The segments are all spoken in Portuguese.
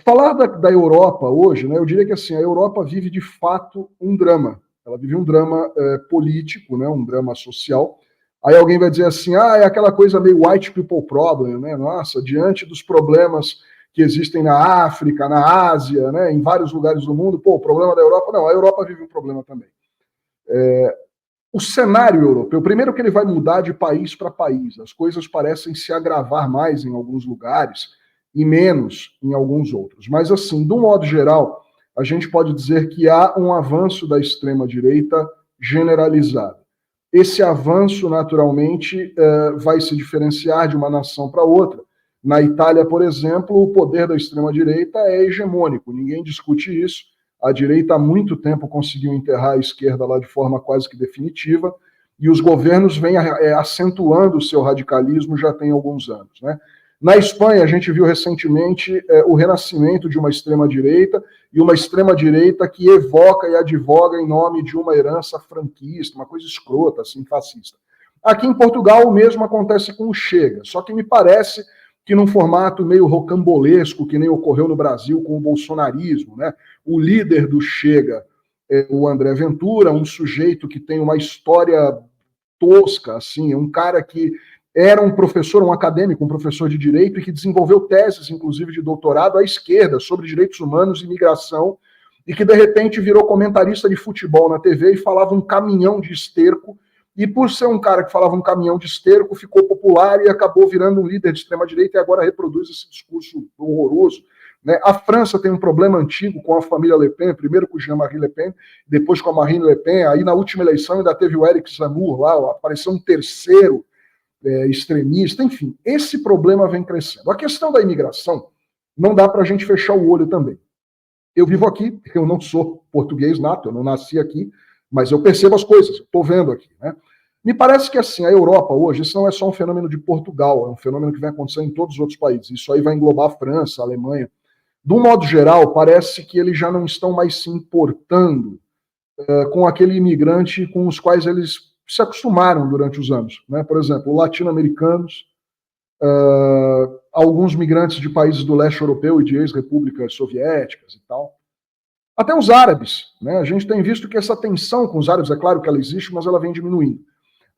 Falar da Europa hoje, né, eu diria que assim, a Europa vive de fato um drama. Ela vive um drama político, né, um drama social. Aí alguém vai dizer assim, é aquela coisa meio white people problem, né? Nossa, diante dos problemas que existem na África, na Ásia, né, em vários lugares do mundo, o problema da Europa... Não, a Europa vive um problema também. O cenário europeu, primeiro que ele vai mudar de país para país. As coisas parecem se agravar mais em alguns lugares e menos em alguns outros. Mas, assim, de um modo geral, a gente pode dizer que há um avanço da extrema-direita generalizado. Esse avanço, naturalmente, vai se diferenciar de uma nação para outra. Na Itália, por exemplo, o poder da extrema-direita é hegemônico, ninguém discute isso. A direita há muito tempo conseguiu enterrar a esquerda lá de forma quase que definitiva, e os governos vêm acentuando o seu radicalismo já tem alguns anos, né? Na Espanha, a gente viu recentemente o renascimento de uma extrema-direita, e uma extrema-direita que evoca e advoga em nome de uma herança franquista, uma coisa escrota, assim, fascista. Aqui em Portugal, o mesmo acontece com o Chega, só que me parece que num formato meio rocambolesco, que nem ocorreu no Brasil com o bolsonarismo, né? O líder do Chega é o André Ventura, um sujeito que tem uma história tosca, assim, um cara que era um professor, um acadêmico, um professor de direito, e que desenvolveu teses, inclusive de doutorado, à esquerda, sobre direitos humanos e migração, e que de repente virou comentarista de futebol na TV e falava um caminhão de esterco, e por ser um cara que falava um caminhão de esterco, ficou popular e acabou virando um líder de extrema-direita e agora reproduz esse discurso horroroso. Né? A França tem um problema antigo com a família Le Pen, primeiro com o Jean-Marie Le Pen, depois com a Marine Le Pen, aí na última eleição ainda teve o Eric Zemmour lá, apareceu um terceiro extremista, enfim, esse problema vem crescendo. A questão da imigração não dá para a gente fechar o olho também. Eu vivo aqui, eu não sou português nato, eu não nasci aqui, mas eu percebo as coisas, estou vendo aqui, né? Me parece que assim, a Europa hoje, isso não é só um fenômeno de Portugal, é um fenômeno que vem acontecendo em todos os outros países. Isso aí vai englobar a França, a Alemanha. De um modo geral, parece que eles já não estão mais se importando com aquele imigrante com os quais eles se acostumaram durante os anos. Né? Por exemplo, latino-americanos, alguns migrantes de países do leste europeu e de ex-repúblicas soviéticas e tal. Até os árabes, né? A gente tem visto que essa tensão com os árabes, é claro que ela existe, mas ela vem diminuindo.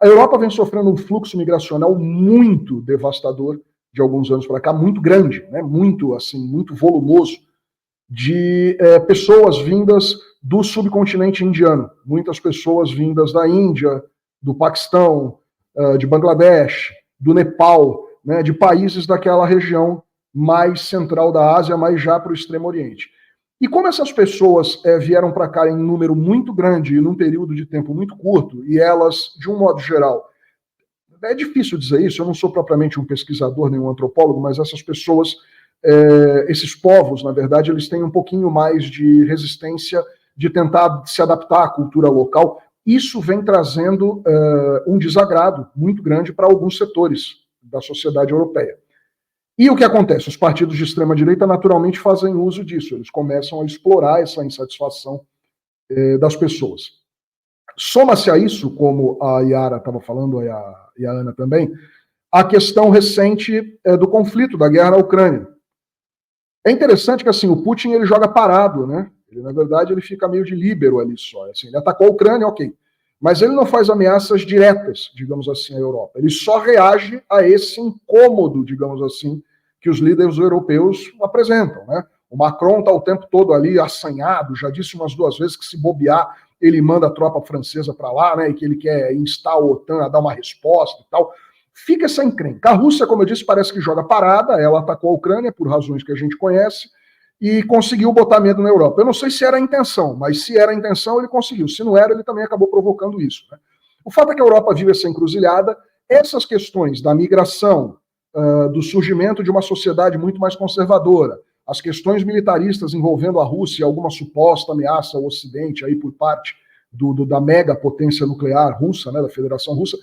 A Europa vem sofrendo um fluxo migracional muito devastador de alguns anos para cá, muito grande, né? Muito assim, muito volumoso, de pessoas vindas do subcontinente indiano, muitas pessoas vindas da Índia, do Paquistão, de Bangladesh, do Nepal, né? De países daquela região mais central da Ásia, mais já para o Extremo Oriente. E como essas pessoas vieram para cá em um número muito grande e num período de tempo muito curto, e elas, de um modo geral, é difícil dizer isso, eu não sou propriamente um pesquisador nem um antropólogo, mas essas pessoas, esses povos, na verdade, eles têm um pouquinho mais de resistência de tentar se adaptar à cultura local. Isso vem trazendo um desagrado muito grande para alguns setores da sociedade europeia. E o que acontece? Os partidos de extrema-direita naturalmente fazem uso disso, eles começam a explorar essa insatisfação das pessoas. Soma-se a isso, como a Yara estava falando, e a Ana também, a questão recente do conflito, da guerra na Ucrânia. É interessante que assim, o Putin ele joga parado, né? Ele, na verdade, ele fica meio de líbero ali só. Assim, ele atacou a Ucrânia, ok. Mas ele não faz ameaças diretas, digamos assim, à Europa. Ele só reage a esse incômodo, digamos assim, que os líderes europeus apresentam, né? O Macron está o tempo todo ali assanhado, já disse umas 2 vezes que se bobear, ele manda a tropa francesa para lá, né? E que ele quer instar a OTAN a dar uma resposta e tal. Fica essa encrenca. A Rússia, como eu disse, parece que joga parada, ela atacou a Ucrânia por razões que a gente conhece, e conseguiu botar medo na Europa. Eu não sei se era a intenção, mas se era a intenção, ele conseguiu. Se não era, ele também acabou provocando isso. Né? O fato é que a Europa vive essa encruzilhada, essas questões da migração, do surgimento de uma sociedade muito mais conservadora, as questões militaristas envolvendo a Rússia, alguma suposta ameaça ao Ocidente aí por parte da mega potência nuclear russa, né, da Federação Russa,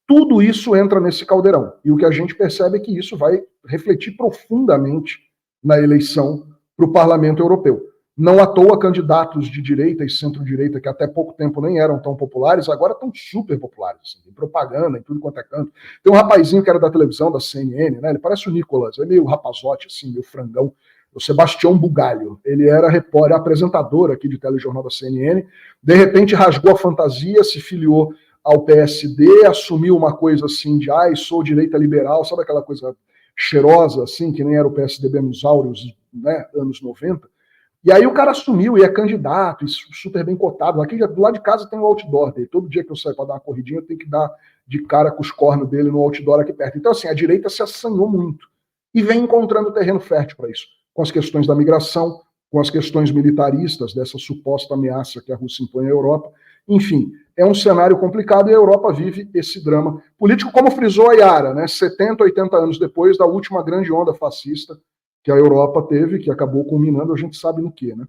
tudo isso entra nesse caldeirão. E o que a gente percebe é que isso vai refletir profundamente na eleição para o Parlamento Europeu. Não à toa, candidatos de direita e centro-direita, que até pouco tempo nem eram tão populares, agora estão super populares, assim, em propaganda, em tudo quanto é canto. Tem um rapazinho que era da televisão, da CNN, né? Ele parece o Nicolas, é meio rapazote, assim, meio frangão. o Sebastião Bugalho. Ele era repórter, apresentador aqui de telejornal da CNN, de repente rasgou a fantasia, se filiou ao PSD, assumiu uma coisa assim de, sou direita liberal, sabe aquela coisa cheirosa, assim, que nem era o PSDB nos áureos, né, anos 90. E aí o cara assumiu e é candidato, e super bem cotado. Aqui do lado de casa tem o outdoor dele. Todo dia que eu saio para dar uma corridinha, eu tenho que dar de cara com os cornos dele no outdoor aqui perto. Então, assim, a direita se assanhou muito e vem encontrando terreno fértil para isso, com as questões da migração, com as questões militaristas, dessa suposta ameaça que a Rússia impõe à Europa. Enfim, é um cenário complicado e a Europa vive esse drama político, como frisou a Yara, né, 70, 80 anos depois da última grande onda fascista que a Europa teve, que acabou culminando, a gente sabe no quê, né?